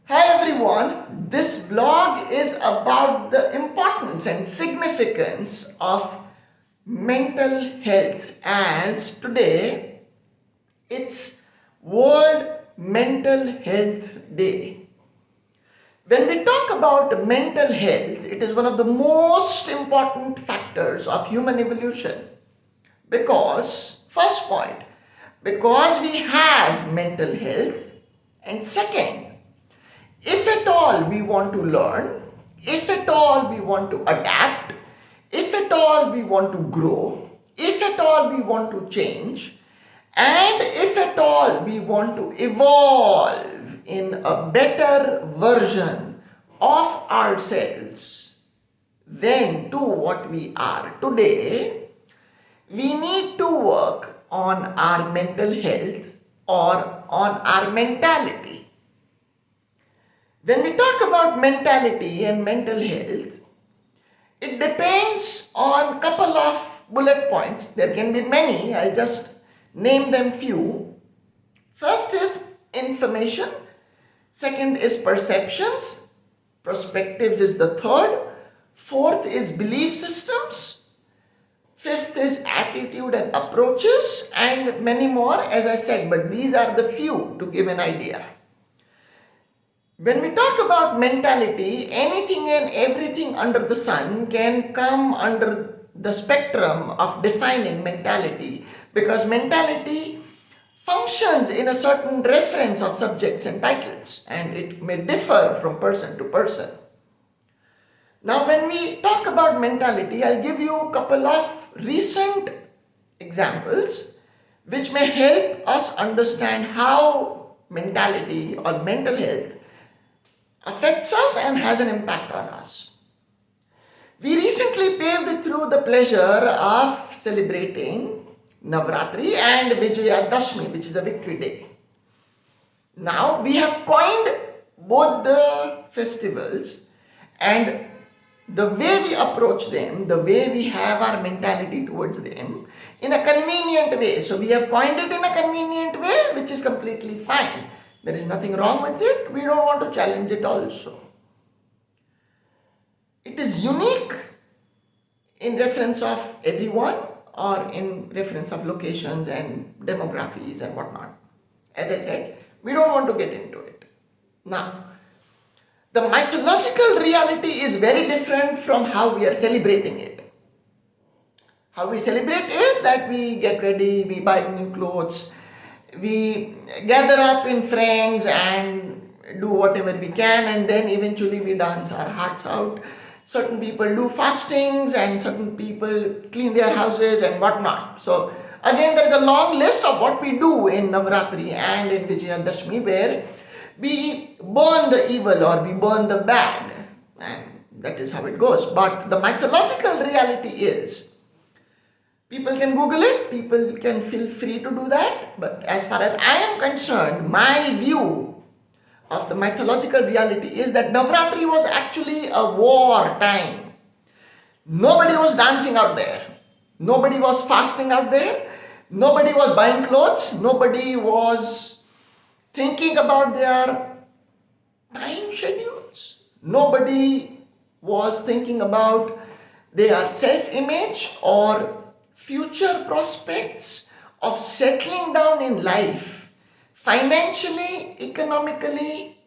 Hi everyone, this vlog is about the importance and significance of mental health, as today it's World Mental Health Day. When we talk about mental health, it is one of the most important factors of human evolution because, first point, because we have mental health, and second, if at all we want to learn, if at all we want to adapt, if at all we want to grow, if at all we want to change, and if at all we want to evolve in a better version of ourselves than to what we are today, we need to work on our mental health or on our mentality. When we talk about mentality and mental health, it depends on couple of bullet points. There can be many, I'll just name them few. First is information, second is perceptions, perspectives is the third, fourth is belief systems, fifth is attitude and approaches, and many more as I said, but these are the few to give an idea. When we talk about mentality, anything and everything under the sun can come under the spectrum of defining mentality, because mentality functions in a certain reference of subjects and titles, and it may differ from person to person. Now, when we talk about mentality, I'll give you a couple of recent examples which may help us understand how mentality or mental health affects us and has an impact on us. We recently paved through the pleasure of celebrating Navratri and Vijayadashmi, which is a victory day. Now we have coined both the festivals, and the way we approach them, the way we have our mentality towards them in a convenient way. So we have coined it in a convenient way, which is completely fine. There is nothing wrong with it. We don't want to challenge it also. It is unique in reference of everyone or in reference of locations and demographies and whatnot. As I said, we don't want to get into it. Now, the mythological reality is very different from how we are celebrating it. How we celebrate is that we get ready, we buy new clothes, we gather up in friends and do whatever we can, and then eventually we dance our hearts out. Certain people do fastings and certain people clean their houses and whatnot. So again, there is a long list of what we do in Navratri and in Vijayadashmi, where we burn the evil or we burn the bad, and that is how it goes. But the mythological reality is, people can Google it, people can feel free to do that, but as far as I am concerned, my view of the mythological reality is that Navratri was actually a war time. Nobody was dancing out there. Nobody was fasting out there. Nobody was buying clothes. Nobody was thinking about their time schedules. Nobody was thinking about their self-image or future prospects of settling down in life, financially, economically,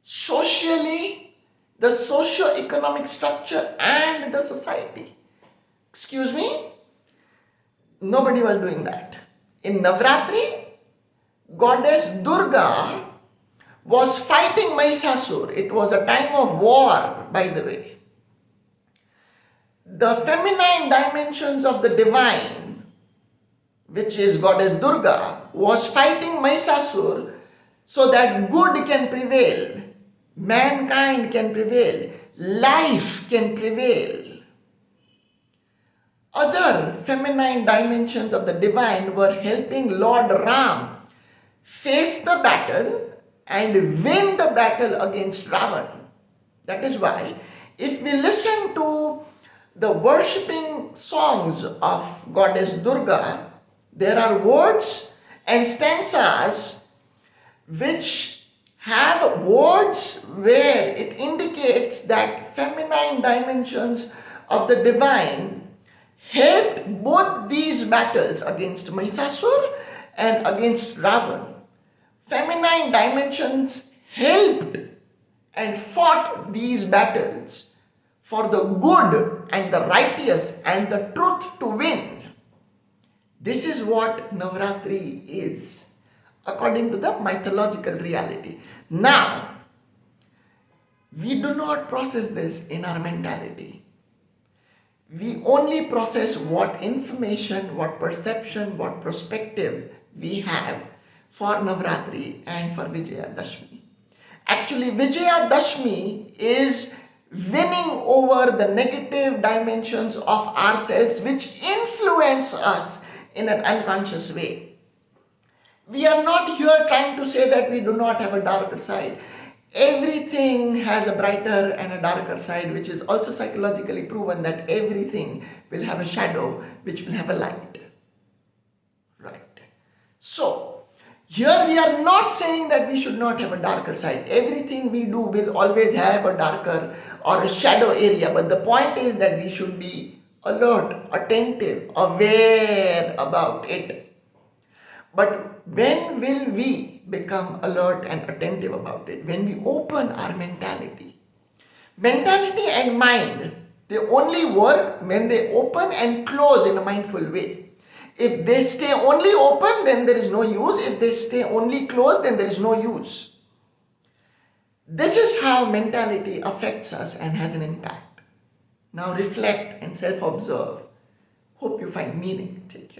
socially, the socio-economic structure and the society. Excuse me? Nobody was doing that. In Navratri, goddess Durga was fighting Mahishasur. It was a time of war, by the way. The feminine dimensions of the divine, which is goddess Durga, was fighting Mahishasur so that good can prevail, mankind can prevail, life can prevail. Other feminine dimensions of the divine were helping Lord Ram face the battle and win the battle against Ravan. That is why, if we listen to the worshipping songs of goddess Durga, there are words and stanzas which have words where it indicates that feminine dimensions of the divine helped both these battles against Mahishasur and against Ravan. Feminine dimensions helped and fought these battles for the good and the righteous and the truth to win. This is what Navratri is, according to the mythological reality. Now, we do not process this in our mentality. We only process what information, what perception, what perspective we have for Navratri and for Vijayadashmi. Actually, Vijayadashmi is winning over the negative dimensions of ourselves which influence us in an unconscious way. We are not here trying to say that we do not have a darker side. Everything has a brighter and a darker side, which is also psychologically proven that everything will have a shadow, which will have a light. Right. So, here we are not saying that we should not have a darker side. Everything we do will always have a darker or a shadow area. But the point is that we should be alert, attentive, aware about it. But when will we become alert and attentive about it? When we open our mentality. Mentality and mind, they only work when they open and close in a mindful way. If they stay only open, then there is no use. If they stay only closed, then there is no use. This is how mentality affects us and has an impact. Now reflect and self-observe. Hope you find meaning. Take care.